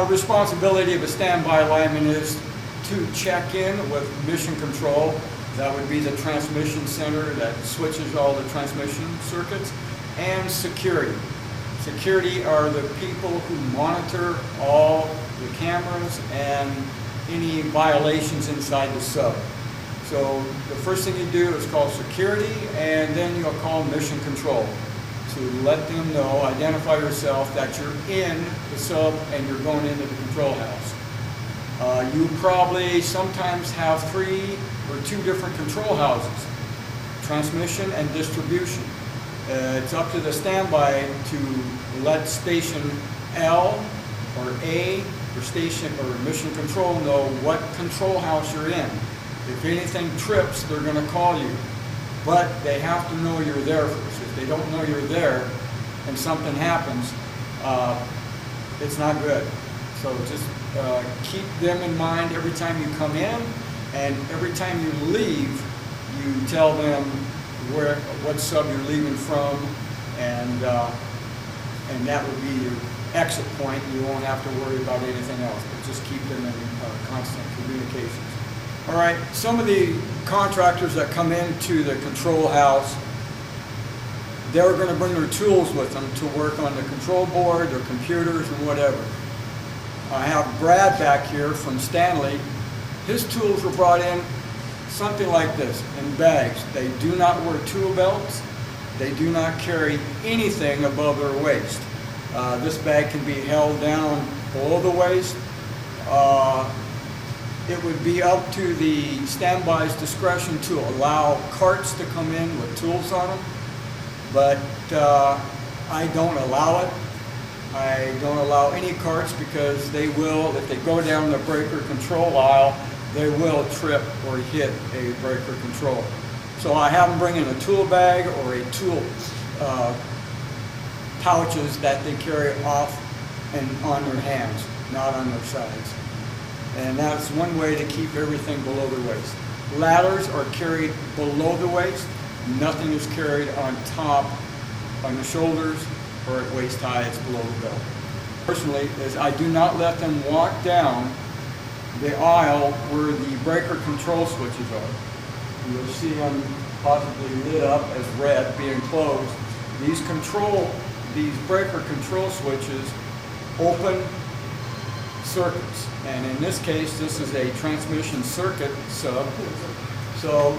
responsibility of a standby lineman is to check in with mission control. That would be the transmission center that switches all the transmission circuits, and security. Security are the people who monitor all the cameras and any violations inside the sub. So the first thing you do is call security, and then you'll call mission control to let them know, identify yourself, that you're in the sub and you're going into the control house. You probably sometimes have 3 or 2 different control houses, transmission and distribution. It's up to the standby to let station L or A or station or mission control know what control house you're in. If anything trips, they're going to call you, but they have to know you're there first. If they don't know you're there and something happens, it's not good. So just keep them in mind every time you come in, and every time you leave, you tell them what sub you're leaving from, and that would be your exit point. You won't have to worry about anything else, but just keep them in constant communications. All right, some of the contractors that come into the control house, they're going to bring their tools with them to work on the control board, their computers, and whatever. I have Brad back here from Stanley. His tools were brought in something like this, in bags. They do not wear tool belts. They do not carry anything above their waist. This bag can be held down below the waist. It would be up to the standby's discretion to allow carts to come in with tools on them, but I don't allow it. I don't allow any carts because they will, if they go down the breaker control aisle, they will trip or hit a breaker control. So I have them bring in a tool bag or a tool pouches that they carry off and on their hands, not on their sides. And that's one way to keep everything below the waist. Ladders are carried below the waist. Nothing is carried on top, on the shoulders, or at waist high. It's below the belt. Personally, is I do not let them walk down the aisle where the breaker control switches are. You'll see them possibly lit up as red, being closed. These breaker control switches open circuits, and in this case this is a transmission circuit sub, so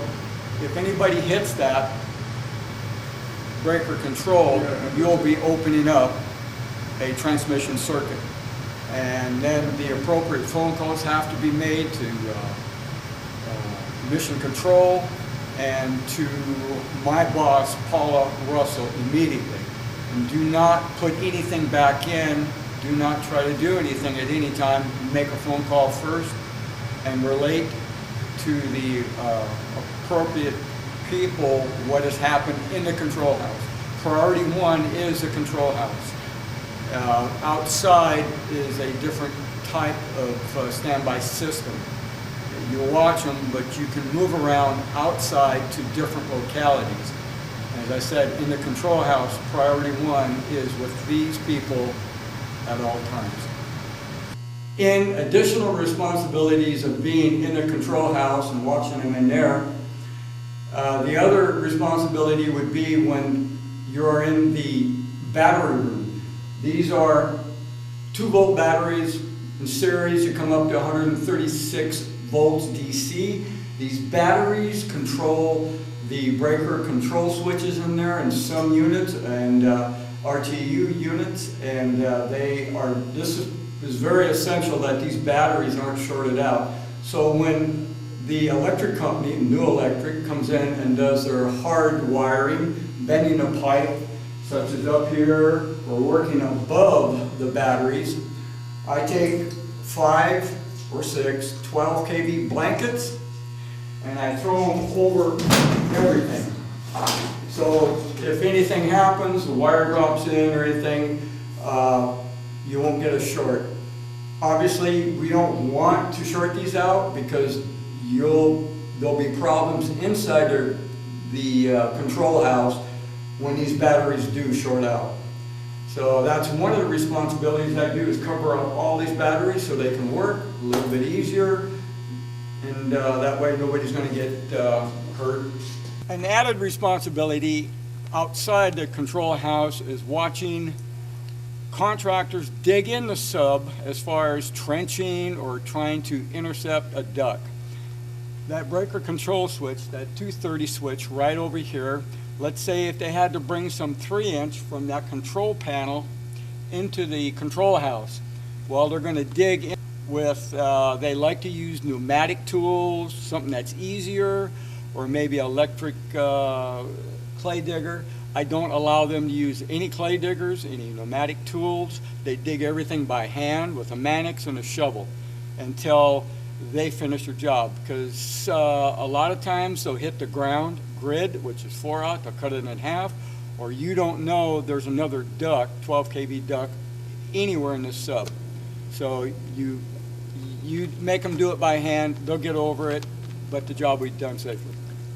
if anybody hits that breaker control, you'll be opening up a transmission circuit, and then the appropriate phone calls have to be made to mission control and to my boss, Paula Russell, immediately. And do not put anything back in. Do not try to do anything at any time. Make a phone call first and relate to the appropriate people what has happened in the control house. Priority 1 is the control house. Outside is a different type of standby system. You'll watch them, but you can move around outside to different localities. As I said, in the control house, priority 1 is with these people at all times. In additional responsibilities of being in the control house and watching them in there, the other responsibility would be when you're in the battery room. These are 2-volt batteries in series. You come up to 136 volts DC. These batteries control the breaker control switches in there in some units and RTU units, and this is very essential that these batteries aren't shorted out. So when the electric company, New Electric, comes in and does their hard wiring, bending a pipe, such as up here, or working above the batteries, I take 5 or 6 12 kV blankets and I throw them over everything. So if anything happens, the wire drops in or anything, you won't get a short. Obviously, we don't want to short these out because there'll be problems inside the control house when these batteries do short out. So that's one of the responsibilities I do, is cover up all these batteries so they can work a little bit easier, and that way nobody's going to get hurt. An added responsibility outside the control house is watching contractors dig in the sub as far as trenching or trying to intercept a duct. That breaker control switch, that 230 switch right over here, let's say if they had to bring some 3-inch from that control panel into the control house, well, they're going to dig in with, they like to use pneumatic tools, something that's easier, or maybe electric clay digger. I don't allow them to use any clay diggers, any pneumatic tools. They dig everything by hand with a Mannix and a shovel until they finish their job, because a lot of times they'll hit the ground grid, which is 4-aught, they'll cut it in half, or you don't know there's another duct, 12 kV duct, anywhere in this sub. So you make them do it by hand, they'll get over it, but the job will be done safely.